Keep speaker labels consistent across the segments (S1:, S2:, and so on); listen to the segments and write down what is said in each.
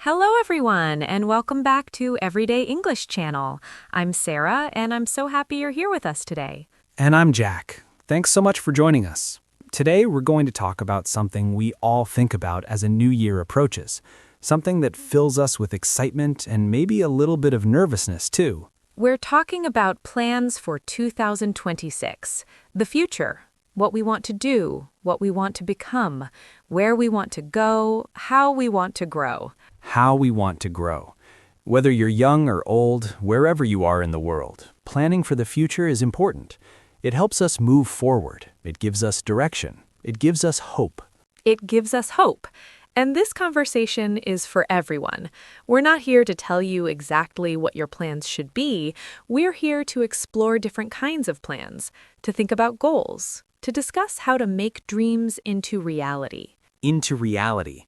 S1: Hello, everyone, and welcome back to Everyday English Channel. I'm Sarah, and I'm so happy you're here with us today.
S2: And I'm Jack. Thanks so much for joining us. Today, we're going to talk about something we all think about as a new year approaches, something that fills us with excitement and maybe a little bit of nervousness, too.
S1: We're talking about plans for 2026, the future, what we want to do, what we want to become, where we want to go, how we want to grow.
S2: How we want to grow. Whether you're young or old, wherever you are in the world, planning for the future is important. It helps us move forward. It gives us direction. It gives us hope.
S1: It gives us hope. And this conversation is for everyone. We're not here to tell you exactly what your plans should be. We're here to explore different kinds of plans, to think about goals, to discuss how to make dreams into reality.
S2: Into reality.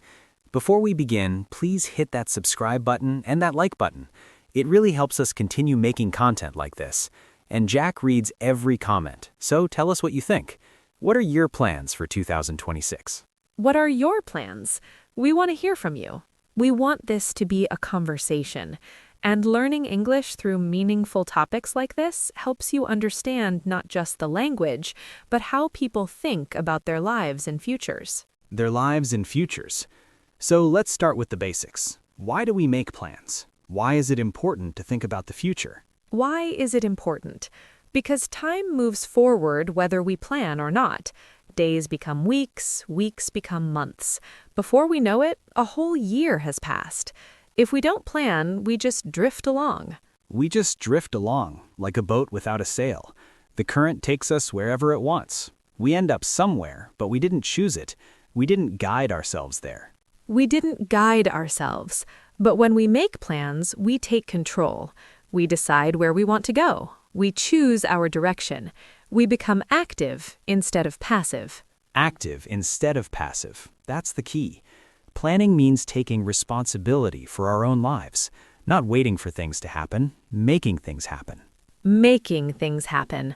S2: Before we begin, please hit that subscribe button and that like button. It really helps us continue making content like this. And Jack reads every comment, so tell us what you think. What are your plans for 2026?
S1: What are your plans? We want to hear from you. We want this to be a conversation. And learning English through meaningful topics like this helps you understand not just the language, but how people think about their lives and futures.
S2: Their lives and futures. So let's start with the basics. Why do we make plans? Why is it important to think about the future?
S1: Why is it important? Because time moves forward whether we plan or not. Days become weeks, weeks become months. Before we know it, a whole year has passed. If we don't plan, we just drift along.
S2: We just drift along, like a boat without a sail. The current takes us wherever it wants. We end up somewhere, but we didn't choose it. We didn't guide ourselves there.
S1: We didn't guide ourselves, but when we make plans, we take control. We decide where we want to go. We choose our direction. We become active instead of passive.
S2: Active instead of passive. That's the key. Planning means taking responsibility for our own lives, not waiting for things to happen, making things happen.
S1: Making things happen.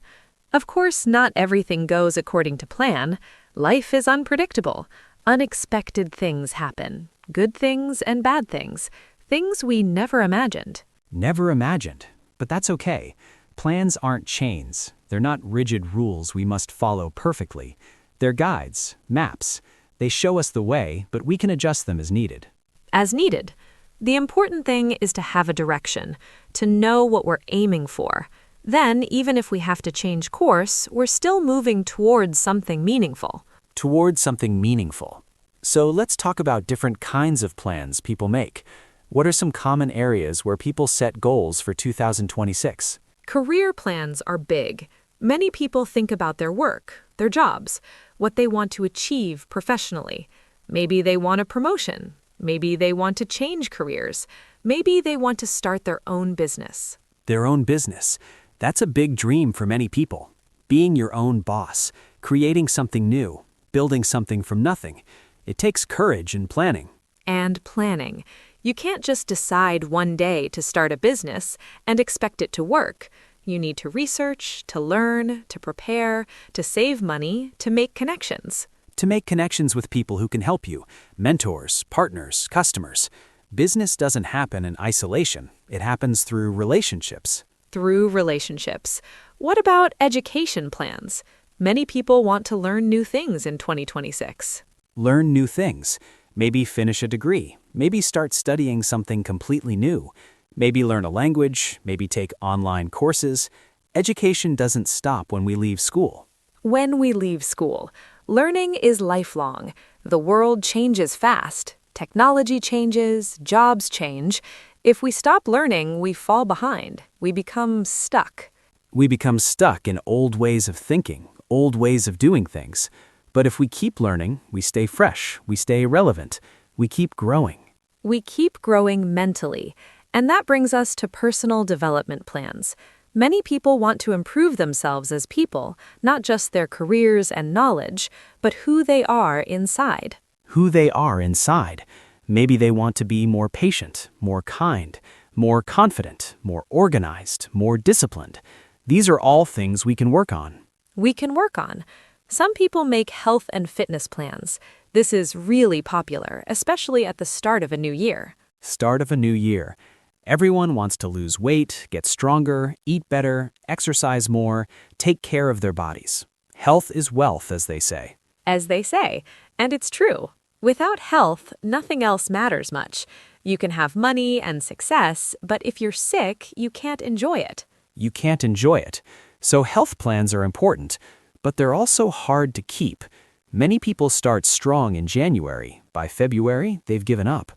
S1: Of course, not everything goes according to plan. Life is unpredictable. Unexpected things happen. Good things and bad things. Things we never imagined.
S2: Never imagined. But that's okay. Plans aren't chains. They're not rigid rules we must follow perfectly. They're guides, maps. They show us the way, but we can adjust them as needed.
S1: As needed. The important thing is to have a direction, to know what we're aiming for. Then, even if we have to change course, we're still moving towards something meaningful.
S2: Towards something meaningful. So let's talk about different kinds of plans people make. What are some common areas where people set goals for 2026?
S1: Career plans are big. Many people think about their work, their jobs, what they want to achieve professionally. Maybe they want a promotion. Maybe they want to change careers. Maybe they want to start their own business.
S2: Their own business. That's a big dream for many people. Being your own boss, creating something new, building something from nothing. It takes courage and planning.
S1: And planning. You can't just decide one day to start a business and expect it to work. You need to research, to learn, to prepare, to save money, to make connections.
S2: To make connections with people who can help you, mentors, partners, customers. Business doesn't happen in isolation. It happens through relationships.
S1: Through relationships. What about education plans? Many people want to learn new things in 2026.
S2: Learn new things. Maybe finish a degree. Maybe start studying something completely new. Maybe learn a language. Maybe take online courses. Education doesn't stop when we leave school.
S1: When we leave school, learning is lifelong. The world changes fast. Technology changes, jobs change. If we stop learning, we fall behind. We become stuck.
S2: We become stuck in old ways of thinking, old ways of doing things. But if we keep learning, we stay fresh, we stay relevant, we keep growing.
S1: We keep growing mentally, and that brings us to personal development plans. Many people want to improve themselves as people, not just their careers and knowledge, but who they are inside.
S2: Who they are inside. Maybe they want to be more patient, more kind, more confident, more organized, more disciplined. These are all things we can work on.
S1: We can work on. Some people make health and fitness plans. This is really popular, especially at the start of a new year.
S2: Start of a new year. Everyone wants to lose weight, get stronger, eat better, exercise more, take care of their bodies. Health is wealth, as they say.
S1: As they say, and it's true. Without health, nothing else matters much. You can have money and success, but if you're sick, you can't enjoy it.
S2: You can't enjoy it. So health plans are important, but they're also hard to keep. Many people start strong in January. By February, they've given up.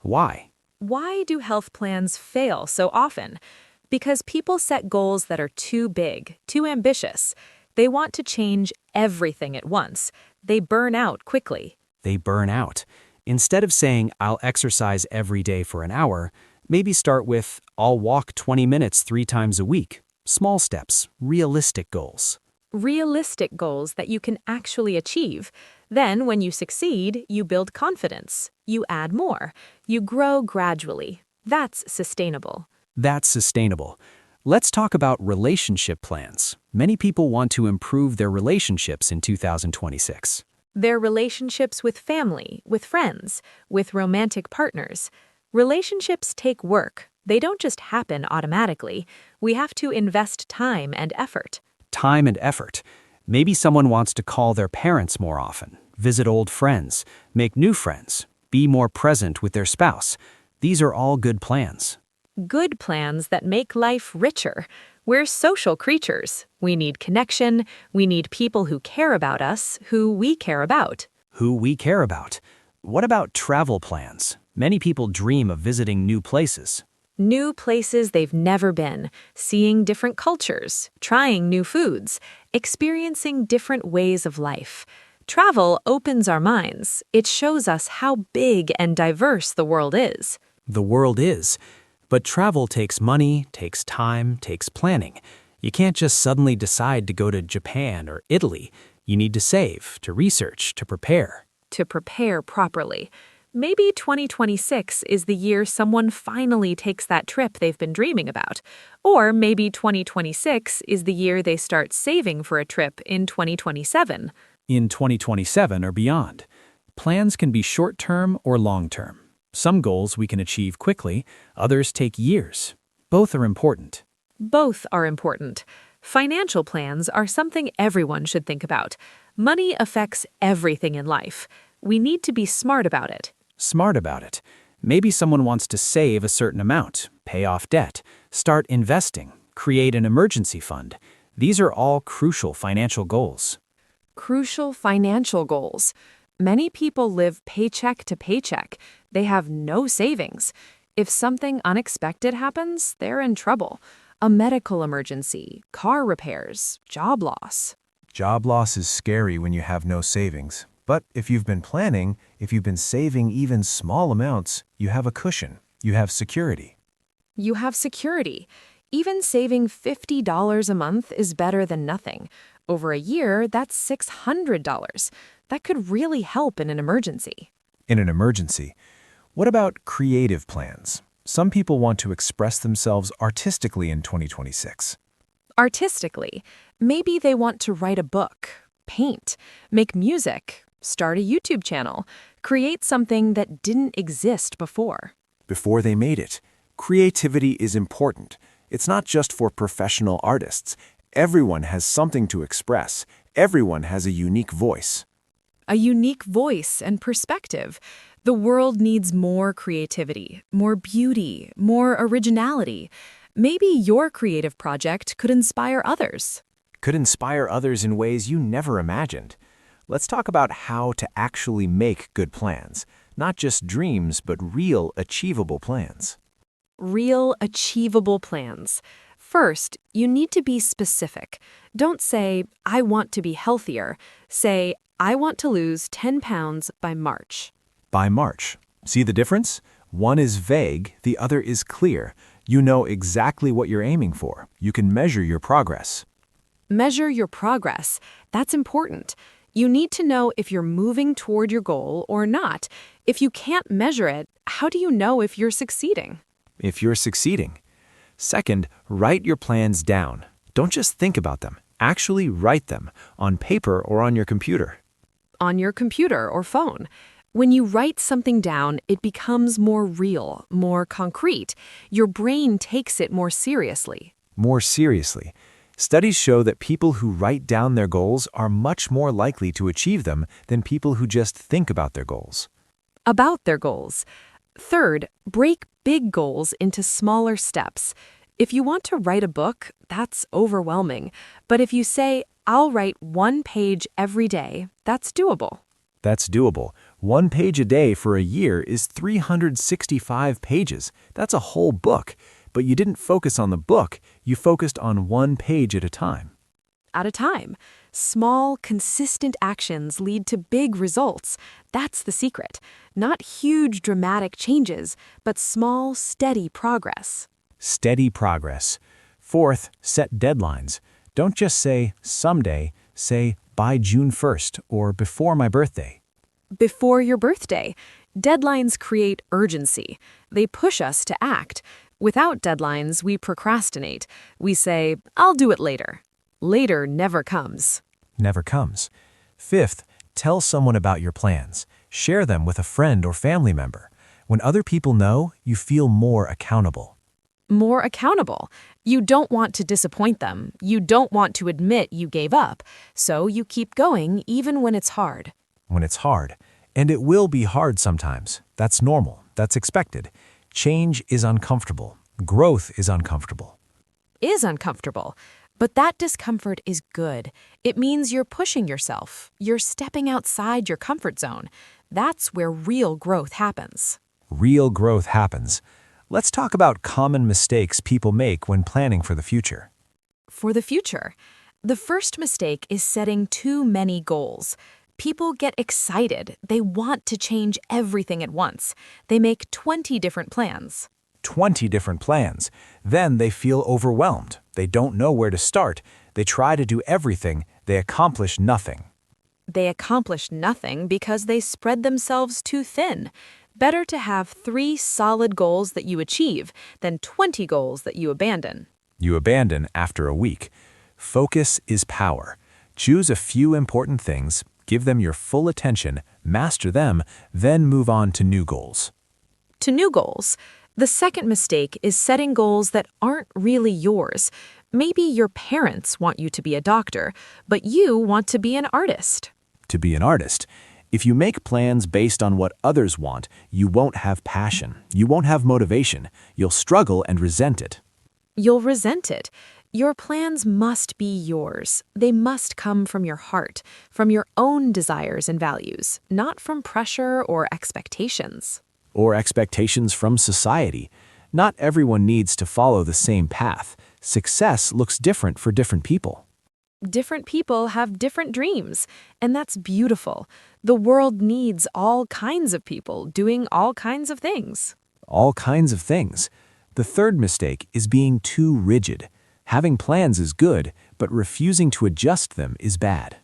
S2: Why?
S1: Why do health plans fail so often? Because people set goals that are too big, too ambitious. They want to change everything at once. They burn out quickly.
S2: They burn out. Instead of saying, I'll exercise every day for an hour, maybe start with, I'll walk 20 minutes 3 times a week. Small steps, realistic goals.
S1: Realistic goals that you can actually achieve. Then, when you succeed, you build confidence. You add more. You grow gradually. That's sustainable.
S2: That's sustainable. Let's talk about relationship plans. Many people want to improve their relationships in 2026.
S1: Their relationships with family, with friends, with romantic partners. Relationships take work. They don't just happen automatically. We have to invest time and effort.
S2: Time and effort. Maybe someone wants to call their parents more often, visit old friends, make new friends, be more present with their spouse. These are all good plans.
S1: Good plans that make life richer. We're social creatures. We need connection. We need people who care about us, who we care about.
S2: Who we care about. What about travel plans? Many people dream of visiting new places.
S1: New places they've never been, seeing different cultures, trying new foods, experiencing different ways of life. Travel opens our minds. It shows us how big and diverse the world is.
S2: The world is. But travel takes money, takes time, takes planning. You can't just suddenly decide to go to Japan or Italy. You need to save, to research, to prepare.
S1: To prepare properly. Maybe 2026 is the year someone finally takes that trip they've been dreaming about. Or maybe 2026 is the year they start saving for a trip in 2027.
S2: In 2027 or beyond. Plans can be short-term or long-term. Some goals we can achieve quickly, others take years. Both are important.
S1: Both are important. Financial plans are something everyone should think about. Money affects everything in life. We need to be smart about it.
S2: Smart about it. Maybe someone wants to save a certain amount, pay off debt, start investing, create an emergency fund. These are all crucial financial goals.
S1: Crucial financial goals. Many people live paycheck to paycheck. They have no savings. If something unexpected happens, they're in trouble. A medical emergency, car repairs, job loss.
S3: Job loss is scary when you have no savings. But if you've been planning, if you've been saving even small amounts, you have a cushion. You have security.
S1: You have security. Even saving $50 a month is better than nothing. Over a year, that's $600. That could really help in an emergency.
S3: In an emergency. What about creative plans? Some people want to express themselves artistically in 2026.
S1: Artistically, maybe they want to write a book, paint, make music, start a YouTube channel, create something that didn't exist before.
S3: Before they made it, creativity is important. It's not just for professional artists. Everyone has something to express. Everyone has a unique voice.
S1: A unique voice and perspective. The world needs more creativity, more beauty, more originality. Maybe your creative project could inspire others.
S3: Could inspire others in ways you never imagined. Let's talk about how to actually make good plans. Not just dreams, but real, achievable plans.
S1: Real, achievable plans. First, you need to be specific. Don't say, I want to be healthier. Say, I want to lose 10 pounds by March.
S3: By March. See the difference? One is vague, the other is clear. You know exactly what you're aiming for. You can measure your progress.
S1: Measure your progress. That's important. You need to know if you're moving toward your goal or not. If you can't measure it, how do you know if you're succeeding?
S3: If you're succeeding. Second, write your plans down. Don't just think about them. Actually write them on paper or on your computer.
S1: On your computer or phone. When you write something down, it becomes more real, more concrete. Your brain takes it more seriously.
S3: More seriously, studies show that people who write down their goals are much more likely to achieve them than people who just think about their goals.
S1: About their goals. Third, break big goals into smaller steps. If you want to write a book, that's overwhelming. But if you say, I'll write 1 page every day, that's doable.
S3: That's doable. 1 page a day for a year is 365 pages. That's a whole book. But you didn't focus on the book, you focused on 1 page at a time.
S1: At a time. Small, consistent actions lead to big results. That's the secret. Not huge, dramatic changes, but small, steady progress.
S3: Steady progress. Fourth, set deadlines. Don't just say, someday, say, by June 1st or before my birthday.
S1: Before your birthday. Deadlines create urgency. They push us to act. Without deadlines, we procrastinate. We say, I'll do it later. Later never comes.
S3: Never comes. Fifth, tell someone about your plans. Share them with a friend or family member. When other people know, you feel more accountable.
S1: More accountable. You don't want to disappoint them. You don't want to admit you gave up. So you keep going even when it's hard.
S3: When it's hard. And it will be hard sometimes. That's normal. That's expected. Change is uncomfortable. Growth is uncomfortable.
S1: Is uncomfortable. But that discomfort is good. It means you're pushing yourself. You're stepping outside your comfort zone. That's where real growth happens.
S3: Real growth happens. Let's talk about common mistakes people make when planning for the future.
S1: For the future. The first mistake is setting too many goals. People get excited. They want to change everything at once. They make 20 different plans.
S3: 20 different plans. Then they feel overwhelmed. They don't know where to start. They try to do everything. They accomplish nothing.
S1: They accomplish nothing because they spread themselves too thin. Better to have 3 solid goals that you achieve than 20 goals that you abandon.
S3: You abandon after a week. Focus is power. Choose a few important things, give them your full attention, master them, then move on to new goals.
S1: To new goals. The second mistake is setting goals that aren't really yours. Maybe your parents want you to be a doctor, but you want to be an artist.
S3: To be an artist. If you make plans based on what others want, you won't have passion. You won't have motivation. You'll struggle and resent it.
S1: You'll resent it. Your plans must be yours. They must come from your heart, from your own desires and values, not from pressure or expectations.
S3: Or expectations from society. Not everyone needs to follow the same path. Success looks different for different people.
S1: Different people have different dreams, and that's beautiful. The world needs all kinds of people doing all kinds of things.
S3: All kinds of things. The third mistake is being too rigid. Having plans is good, but refusing to adjust them is bad.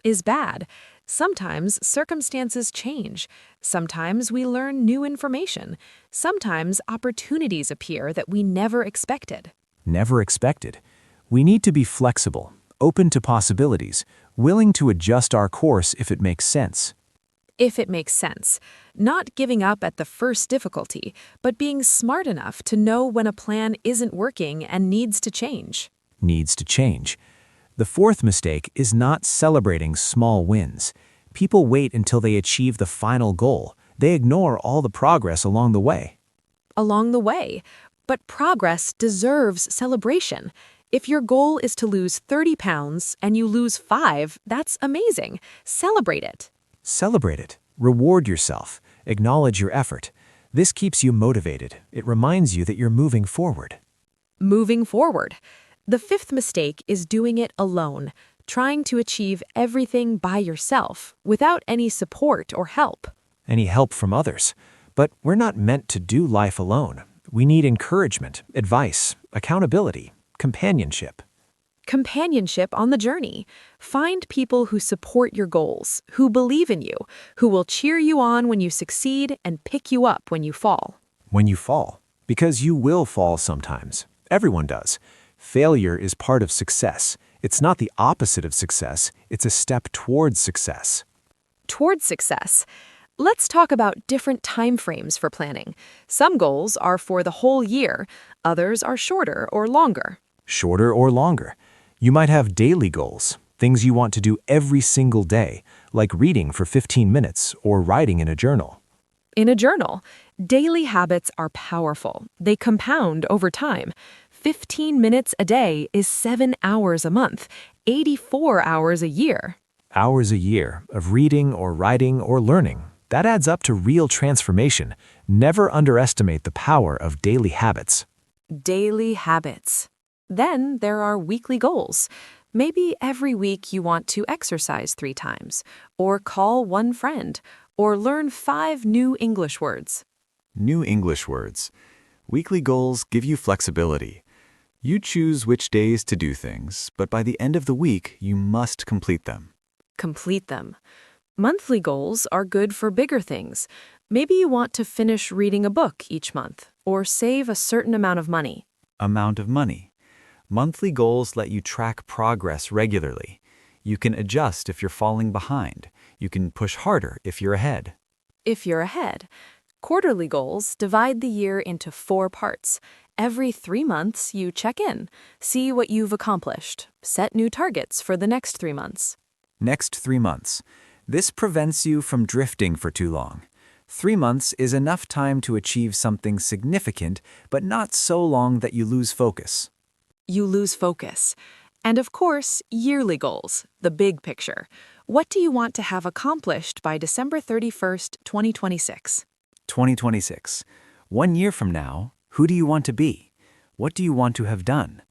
S1: Is bad. Sometimes circumstances change. Sometimes we learn new information. Sometimes opportunities appear that we never expected.
S3: Never expected. We need to be flexible, open to possibilities, willing to adjust our course if it makes sense.
S1: If it makes sense. Not giving up at the first difficulty, but being smart enough to know when a plan isn't working and needs to change.
S3: Needs to change. The fourth mistake is not celebrating small wins. People wait until they achieve the final goal. They ignore all the progress along the way.
S1: Along the way. But progress deserves celebration. If your goal is to lose 30 pounds and you lose 5, that's amazing. Celebrate it.
S3: Celebrate it. Reward yourself. Acknowledge your effort. This keeps you motivated. It reminds you that you're moving forward.
S1: Moving forward. The fifth mistake is doing it alone, trying to achieve everything by yourself, without any support or help.
S3: Any help from others. But we're not meant to do life alone. We need encouragement, advice, accountability, companionship.
S1: Companionship on the journey. Find people who support your goals, who believe in you, who will cheer you on when you succeed and pick you up when you fall.
S3: When you fall. Because you will fall sometimes. Everyone does. Failure is part of success. It's not the opposite of success. It's a step towards success.
S1: Towards success. Let's talk about different time frames for planning. Some goals are for the whole year, others are shorter or longer.
S3: Shorter or longer. You might have daily goals, things you want to do every single day, like reading for 15 minutes or writing in a journal.
S1: In a journal, daily habits are powerful. They compound over time. 15 minutes a day is 7 hours a month, 84 hours a year.
S3: Hours a year of reading or writing or learning. That adds up to real transformation. Never underestimate the power of daily habits.
S1: Daily habits. Then there are weekly goals. Maybe every week you want to exercise 3 times, or call one friend, or learn 5 new English words.
S4: New English words. Weekly goals give you flexibility. You choose which days to do things, but by the end of the week, you must complete them.
S1: Complete them. Monthly goals are good for bigger things. Maybe you want to finish reading a book each month, or save a certain amount of money.
S4: Amount of money. Monthly goals let you track progress regularly. You can adjust if you're falling behind. You can push harder if you're ahead.
S1: If you're ahead. Quarterly goals divide the year into 4 parts. Every 3 months, you check in, see what you've accomplished, set new targets for the next 3 months.
S2: Next 3 months. This prevents you from drifting for too long. 3 months is enough time to achieve something significant, but not so long that you lose focus.
S1: You lose focus. And of course, yearly goals, the big picture. What do you want to have accomplished by December 31st, 2026?
S2: 2026. 1 year from now, who do you want to be? What do you want to have done?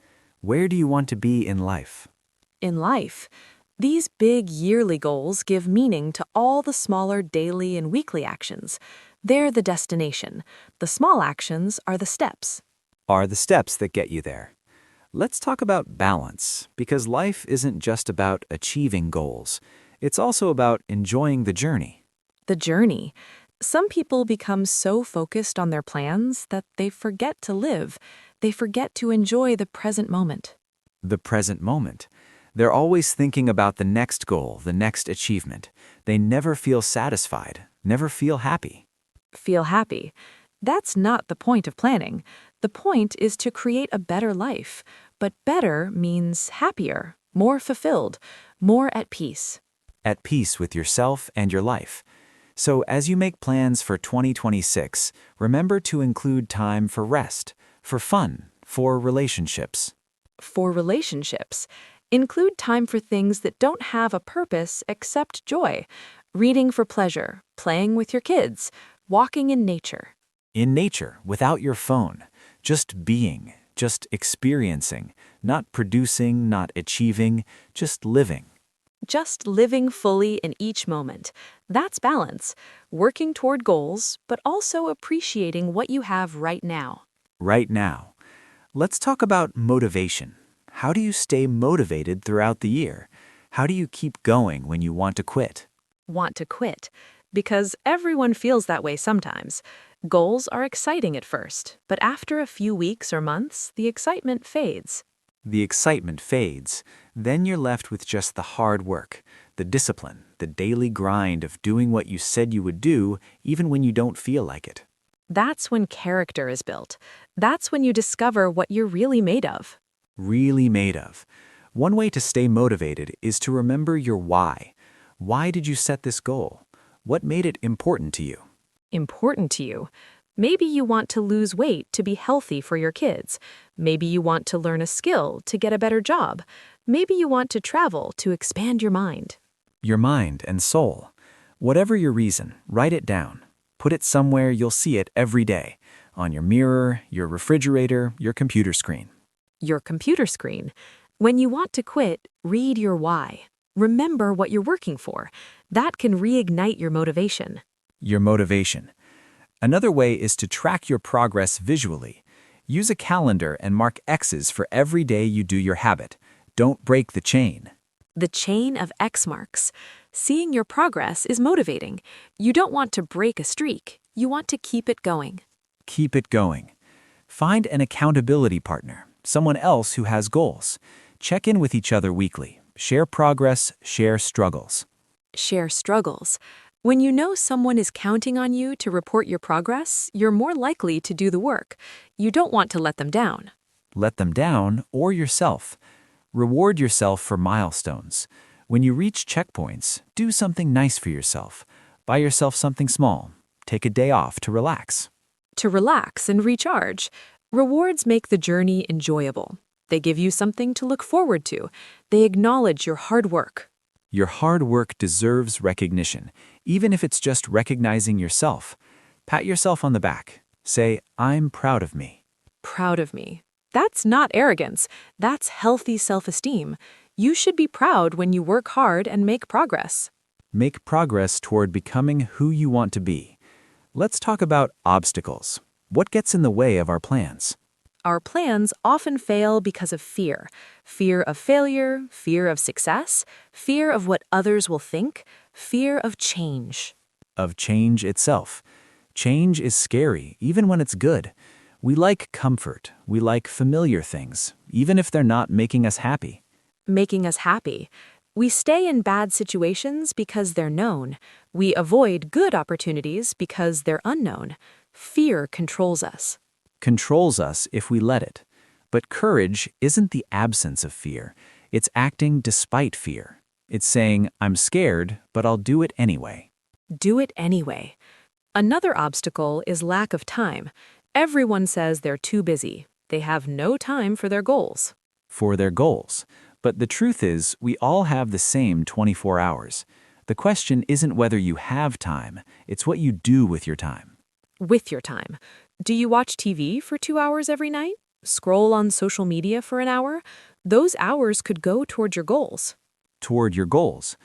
S2: Where do you want to be in life?
S1: In life, these big yearly goals give meaning to all the smaller daily and weekly actions. They're the destination. The small actions are the steps.
S2: Are the steps that get you there. Let's talk about balance, because life isn't just about achieving goals. It's also about enjoying the journey.
S1: The journey. Some people become so focused on their plans that they forget to live. They forget to enjoy the present moment.
S2: The present moment. They're always thinking about the next goal, the next achievement. They never feel satisfied, never feel happy.
S1: Feel happy. That's not the point of planning. The point is to create a better life. But better means happier, more fulfilled, more at peace.
S2: At peace with yourself and your life. So as you make plans for 2026, remember to include time for rest, for fun, for relationships.
S1: For relationships, include time for things that don't have a purpose except joy. Reading for pleasure, playing with your kids, walking in nature.
S2: In nature, without your phone, just being, just experiencing, not producing, not achieving, just living.
S1: Just living fully in each moment. That's balance. Working toward goals, but also appreciating what you have right now.
S2: Right now. Let's talk about motivation. How do you stay motivated throughout the year? How do you keep going when you want to quit?
S1: Want to quit. Because everyone feels that way sometimes. Goals are exciting at first, but after a few weeks or months, the excitement fades.
S2: The excitement fades. Then you're left with just the hard work, the discipline, the daily grind of doing what you said you would do, even when you don't feel like it.
S1: That's when character is built. That's when you discover what you're really made of.
S2: Really made of. One way to stay motivated is to remember your why. Why did you set this goal? What made it important to you?
S1: Important to you. Maybe you want to lose weight to be healthy for your kids. Maybe you want to learn a skill to get a better job. Maybe you want to travel to expand your mind.
S2: Your mind and soul. Whatever your reason, write it down. Put it somewhere you'll see it every day. On your mirror, your refrigerator, your computer screen.
S1: Your computer screen. When you want to quit, read your why. Remember what you're working for. That can reignite your motivation.
S2: Your motivation. Another way is to track your progress visually. Use a calendar and mark X's for every day you do your habit. Don't break the chain.
S1: The chain of X marks. Seeing your progress is motivating. You don't want to break a streak. You want to keep it going.
S2: Keep it going. Find an accountability partner, someone else who has goals. Check in with each other weekly. Share progress, share struggles.
S1: Share struggles. When you know someone is counting on you to report your progress, you're more likely to do the work. You don't want to let them down.
S3: Let them down or yourself. Reward yourself for milestones. When you reach checkpoints, do something nice for yourself. Buy yourself something small. Take a day off to relax.
S1: To relax and recharge, rewards make the journey enjoyable. They give you something to look forward to. They acknowledge your hard work.
S3: Your hard work deserves recognition, even if it's just recognizing yourself. Pat yourself on the back. Say, I'm proud of me.
S1: Proud of me. That's not arrogance. That's healthy self-esteem. You should be proud when you work hard and make progress.
S3: Make progress toward becoming who you want to be. Let's talk about obstacles. What gets in the way of our plans?
S1: Our plans often fail because of fear. Fear of failure, fear of success, fear of what others will think, fear of change.
S3: Of change itself. Change is scary, even when it's good. We like comfort. We like familiar things, even if they're not making us happy.
S1: Making us happy. We stay in bad situations because they're known. We avoid good opportunities because they're unknown. Fear controls us.
S3: Controls us if we let it. But courage isn't the absence of fear. It's acting despite fear. It's saying, I'm scared, but I'll do it anyway.
S1: Do it anyway. Another obstacle is lack of time. Everyone says they're too busy. They have no time for their goals.
S3: For their goals. But the truth is, we all have the same 24 hours. The question isn't whether you have time, it's what you do with your time.
S1: With your time. Do you watch TV for 2 hours every night? Scroll on social media for an hour? Those hours could go toward your goals.
S3: Toward your goals.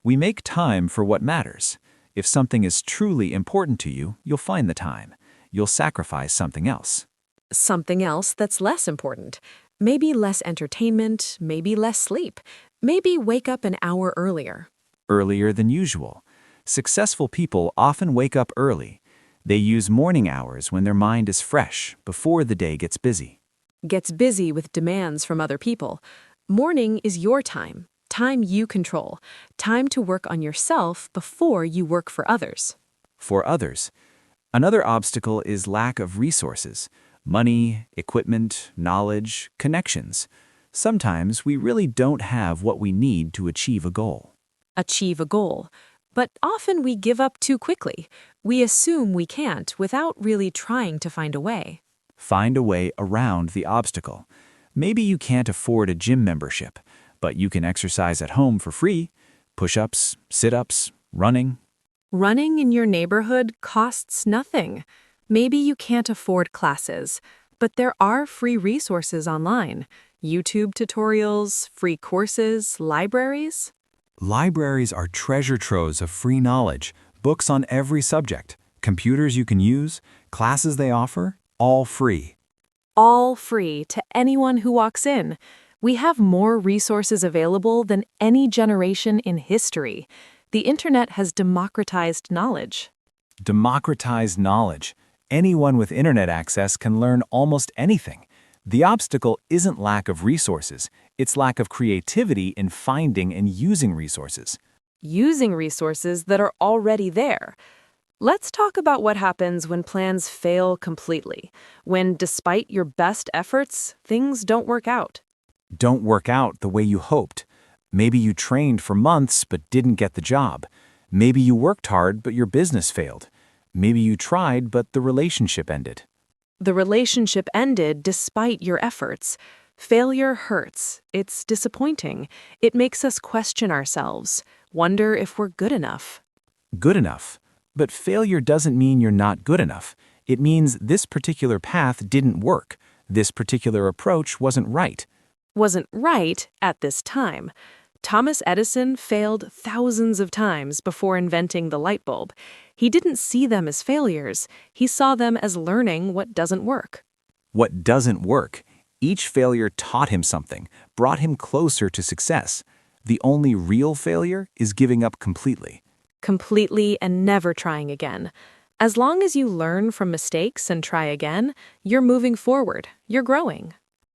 S3: We make time for what matters. If something is truly important to you, you'll find the time. You'll sacrifice something else.
S1: Something else that's less important. Maybe less entertainment, maybe less sleep. Maybe wake up an hour earlier.
S3: Earlier than usual. Successful people often wake up early. They use morning hours when their mind is fresh, before the day gets busy.
S1: Gets busy with demands from other people. Morning is your time. Time you control. Time to work on yourself before you work for others.
S3: For others. Another obstacle is lack of resources. Money, equipment, knowledge, connections. Sometimes we really don't have what we need to achieve a goal.
S1: Achieve a goal. But often we give up too quickly. We assume we can't without really trying to find a way.
S3: Find a way around the obstacle. Maybe you can't afford a gym membership, but you can exercise at home for free. Push-ups, sit-ups, running.
S1: Running in your neighborhood costs nothing. Maybe you can't afford classes, but there are free resources online. YouTube tutorials, free courses, libraries.
S3: Libraries are treasure troves of free knowledge, books on every subject, computers you can use, classes they offer, all free.
S1: All free to anyone who walks in. We have more resources available than any generation in history. The internet has democratized knowledge.
S3: Democratized knowledge. Anyone with internet access can learn almost anything. The obstacle isn't lack of resources, it's lack of creativity in finding and using resources.
S1: Using resources that are already there. Let's talk about what happens when plans fail completely, when despite your best efforts, things don't work out.
S3: Don't work out the way you hoped. Maybe you trained for months but didn't get the job. Maybe you worked hard but your business failed. Maybe you tried but the relationship ended.
S1: The relationship ended despite your efforts. Failure hurts. It's disappointing. It makes us question ourselves, wonder if we're good enough.
S3: Good enough. But failure doesn't mean you're not good enough. It means this particular path didn't work. This particular approach wasn't right.
S1: Wasn't right at this time. Thomas Edison failed thousands of times before inventing the light bulb. He didn't see them as failures. He saw them as learning what doesn't work.
S3: What doesn't work. Each failure taught him something, brought him closer to success. The only real failure is giving up completely.
S1: Completely and never trying again. As long as you learn from mistakes and try again, you're moving forward. You're growing.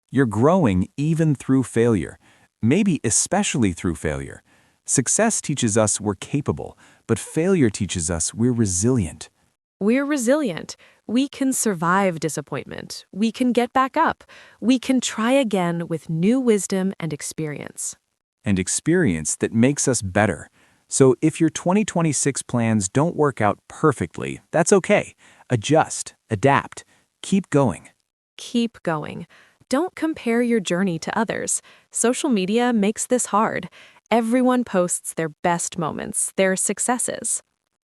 S3: You're growing even through failure. Maybe especially through failure. Success teaches us we're capable, but failure teaches us we're resilient.
S1: We're resilient. We can survive disappointment. We can get back up. We can try again with new wisdom and experience.
S3: And experience that makes us better. So if your 2026 plans don't work out perfectly, that's okay. Adjust, adapt, keep going.
S1: Keep going. Don't compare your journey to others. Social media makes this hard. Everyone posts their best moments, their successes.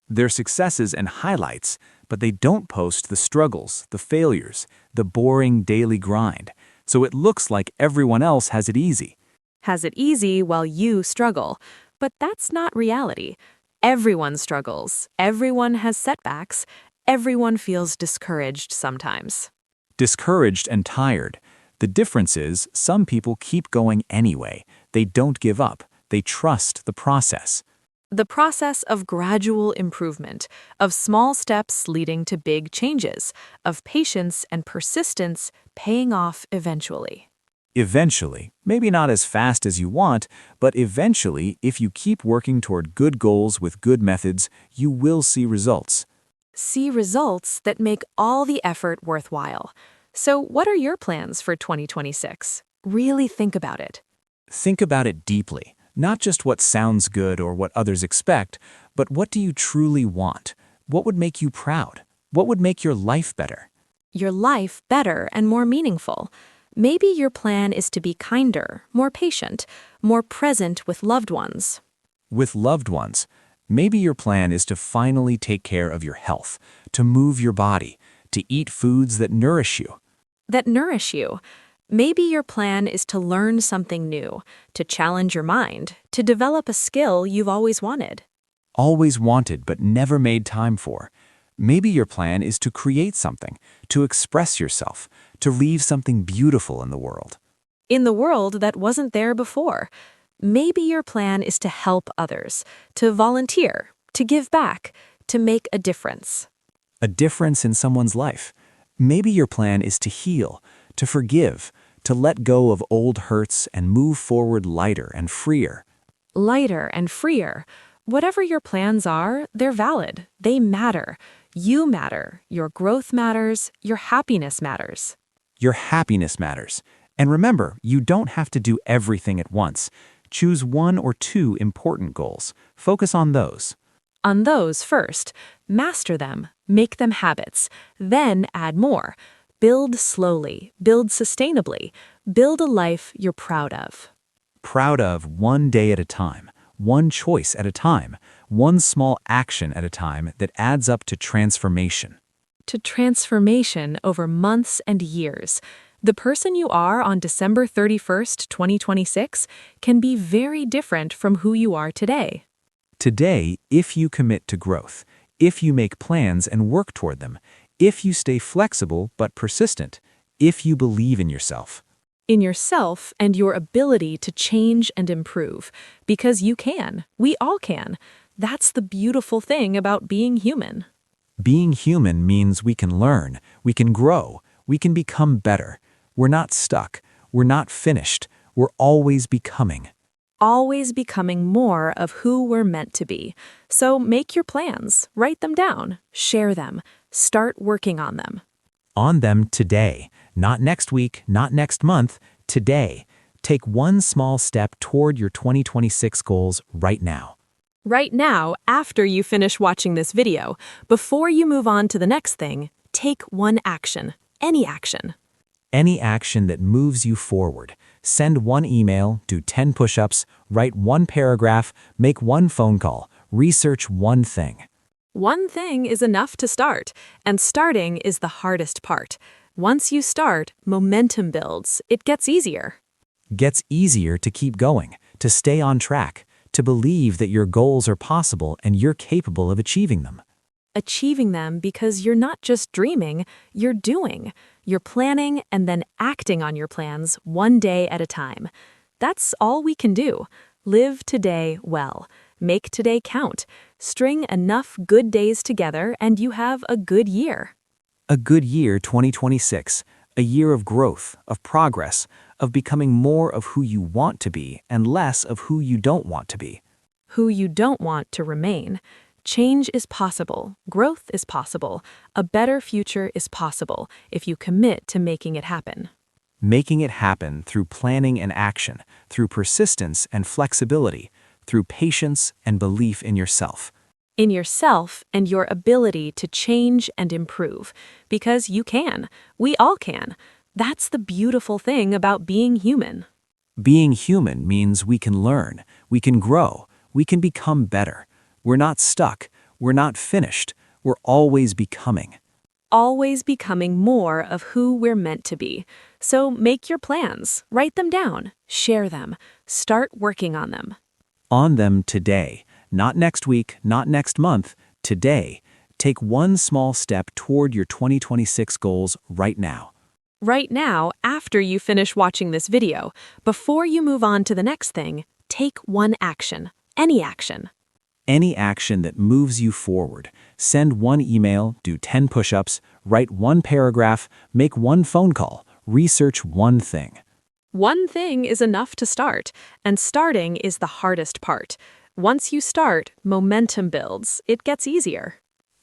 S3: Their successes and highlights, but they don't post the struggles, the failures, the boring daily grind. So it looks like everyone else has it easy.
S1: Has it easy while you struggle. But that's not reality. Everyone struggles. Everyone has setbacks. Everyone feels discouraged sometimes.
S3: Discouraged and tired. The difference is some people keep going anyway. They don't give up. They trust the process.
S1: The process of gradual improvement, of small steps leading to big changes, of patience and persistence paying off eventually.
S3: Eventually, maybe not as fast as you want, but eventually, if you keep working toward good goals with good methods, you will see results.
S1: See results that make all the effort worthwhile. So what are your plans for 2026? Really think about it.
S3: Think about it deeply, not just what sounds good or what others expect, but what do you truly want? What would make you proud? What would make your life better?
S1: Your life better and more meaningful. Maybe your plan is to be kinder, more patient, more present with loved ones.
S3: With loved ones, maybe your plan is to finally take care of your health, to move your body, to eat foods that nourish you.
S1: That nourish you. Maybe your plan is to learn something new, to challenge your mind, to develop a skill you've always wanted.
S3: Always wanted but never made time for. Maybe your plan is to create something, to express yourself, to leave something beautiful in the world.
S1: In the world that wasn't there before. Maybe your plan is to help others, to volunteer, to give back, to make a difference.
S3: A difference in someone's life. Maybe your plan is to heal, to forgive, to let go of old hurts and move forward lighter and freer.
S1: Lighter and freer. Whatever your plans are, they're valid. They matter. You matter. Your growth matters. Your happiness matters.
S3: Your happiness matters. And remember, you don't have to do everything at once. Choose 1 or 2 important goals. Focus on those.
S1: On those first. Master them. Make them habits. Then add more. Build slowly. Build sustainably. Build a life you're proud of.
S3: Proud of one day at a time, one choice at a time, one small action at a time that adds up to transformation.
S1: To transformation over months and years. The person you are on December 31st, 2026 can be very different from who you are today.
S3: Today, if you commit to growth, if you make plans and work toward them, if you stay flexible but persistent, if you believe in yourself.
S1: In yourself and your ability to change and improve. Because you can. We all can. That's the beautiful thing about being human.
S3: Being human means we can learn, we can grow, we can become better. We're not stuck. We're not finished. We're always becoming.
S1: Always becoming more of who we're meant to be. So make your plans, write them down, share them, start working on them.
S3: On them today, not next week, not next month, today. Take one small step toward your 2026 goals right now.
S1: Right now, after you finish watching this video, before you move on to the next thing, take one action, any action.
S3: Any action that moves you forward. Send 1 email, do 10 push-ups, write 1 paragraph, make 1 phone call, research 1 thing.
S1: One thing is enough to start, and starting is the hardest part. Once you start, momentum builds. It gets easier.
S3: Gets easier to keep going, to stay on track, to believe that your goals are possible and you're capable of achieving them.
S1: Achieving them because you're not just dreaming, you're doing. You're planning and then acting on your plans one day at a time. That's all we can do. Live today well. Make today count. String enough good days together and you have a good year.
S3: A good year 2026. A year of growth, of progress, of becoming more of who you want to be and less of who you don't want to be.
S1: who you don't want to remain. Change is possible, growth is possible, a better future is possible if you commit to making it happen.
S3: Making it happen through planning and action, through persistence and flexibility, through patience and belief in yourself.
S1: In yourself and your ability to change and improve, because you can. We all can. That's the beautiful thing about being human.
S3: Being human means we can learn, we can grow, we can become better. We're not stuck, we're not finished, we're always becoming.
S1: Always becoming more of who we're meant to be. So make your plans, write them down, share them, start working on them.
S3: On them today, not next week, not next month, today. Take one small step toward your 2026 goals right now.
S1: Right now, after you finish watching this video, before you move on to the next thing, take one action, any action.
S3: Any action that moves you forward. Send one email, do 10 push-ups, write one paragraph, make one phone call, research one thing.
S1: One thing is enough to start, and starting is the hardest part. Once you start, momentum builds. It gets easier.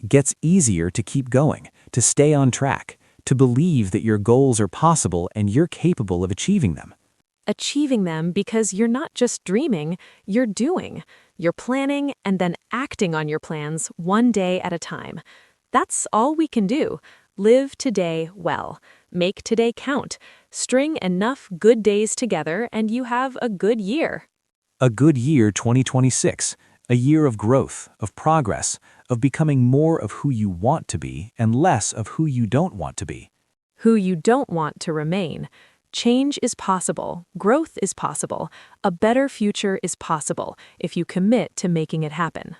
S3: Gets easier to keep going, to stay on track, to believe that your goals are possible and you're capable of achieving them.
S1: Achieving them because you're not just dreaming, you're doing. You're planning and then acting on your plans one day at a time. That's all we can do. Live today well. Make today count. String enough good days together and you have a good year.
S3: A good year 2026, a year of growth, of progress, of becoming more of who you want to be and less of who you don't want to be.
S1: Who you don't want to remain. Change is possible, growth is possible, a better future is possible if you commit to making it happen.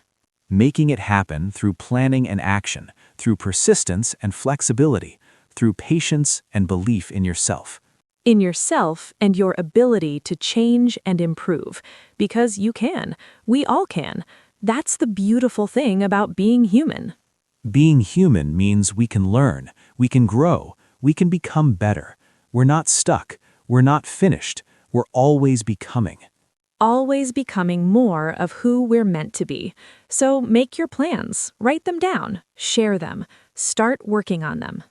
S3: Making it happen through planning and action, through persistence and flexibility, through patience and belief in yourself.
S1: In yourself and your ability to change and improve, because you can. We all can. That's the beautiful thing about being human.
S3: Being human means we can learn, we can grow, we can become better. We're not stuck, we're not finished, we're always becoming.
S1: Always becoming more of who we're meant to be. So make your plans, write them down, share them, start working on them.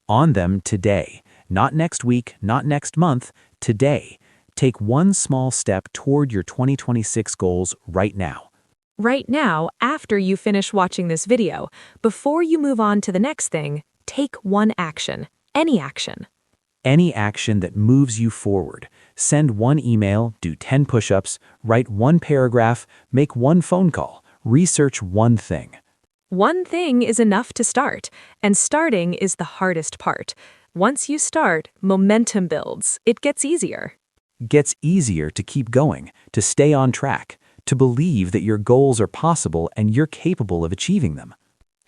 S3: On them today, not next week, not next month, today. Take one small step toward your 2026 goals right now.
S1: Right now, after you finish watching this video, before you move on to the next thing, take one action, any action.
S3: Any action that moves you forward. Send one email, do 10 push-ups, write one paragraph, make one phone call, research one thing.
S1: One thing is enough to start, and starting is the hardest part. Once you start, momentum builds. It gets easier.
S3: Gets easier to keep going, to stay on track, to believe that your goals are possible and you're capable of achieving them.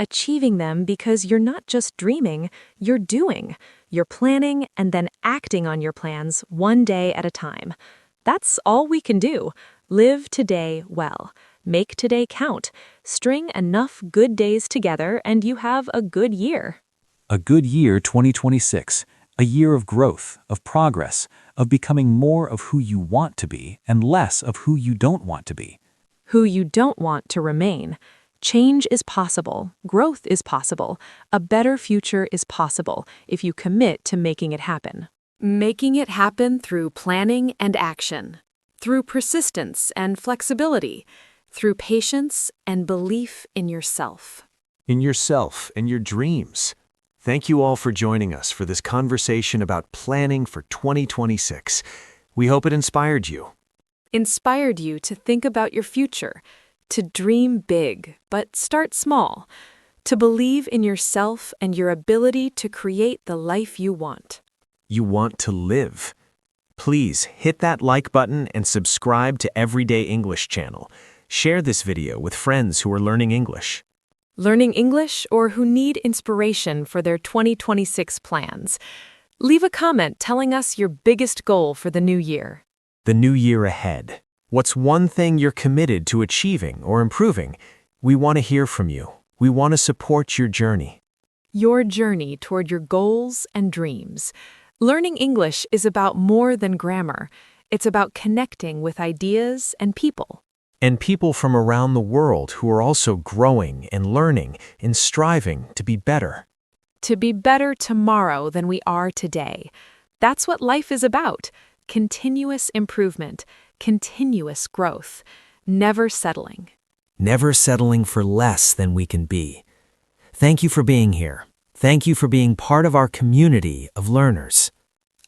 S1: Achieving them because you're not just dreaming, you're doing. You're planning and then acting on your plans one day at a time. That's all we can do. Live today well. Make today count. String enough good days together and you have a good year.
S3: A good year 2026, a year of growth, of progress, of becoming more of who you want to be and less of who you don't want to be.
S1: Who you don't want to remain. Change is possible, growth is possible, a better future is possible if you commit to making it happen. Making it happen through planning and action, through persistence and flexibility, through patience and belief in yourself.
S4: In yourself and your dreams. Thank you all for joining us for this conversation about planning for 2026. We hope it inspired you.
S1: Inspired you to think about your future, to dream big, but start small, to believe in yourself and your ability to create the life you want.
S4: You want to live. Please hit that like button and subscribe to Everyday English channel. Share this video with friends who are learning English.
S1: Learning English or who need inspiration for their 2026 plans. Leave a comment telling us your biggest goal for the new year.
S4: The new year ahead. What's one thing you're committed to achieving or improving? We want to hear from you. We want to support your journey.
S1: Your journey toward your goals and dreams. Learning English is about more than grammar. It's about connecting with ideas and people.
S5: and people from around the world who are also growing and learning and striving to be better.
S1: To be better tomorrow than we are today. That's what life is about. Continuous improvement, continuous growth, never settling.
S2: Never settling for less than we can be. Thank you for being here. Thank you for being part of our community of learners.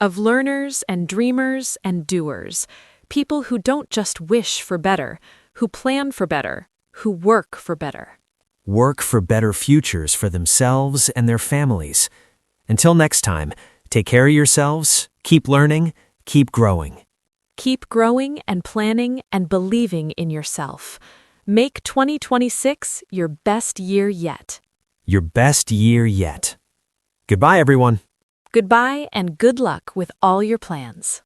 S1: Of learners and dreamers and doers. People who don't just wish for better, who plan for better, who work for better.
S2: Work for better futures for themselves and their families. Until next time, take care of yourselves, keep learning, keep growing.
S1: Keep growing and planning and believing in yourself. Make 2026 your best year yet.
S2: Your best year yet. Goodbye, everyone.
S1: Goodbye and good luck with all your plans.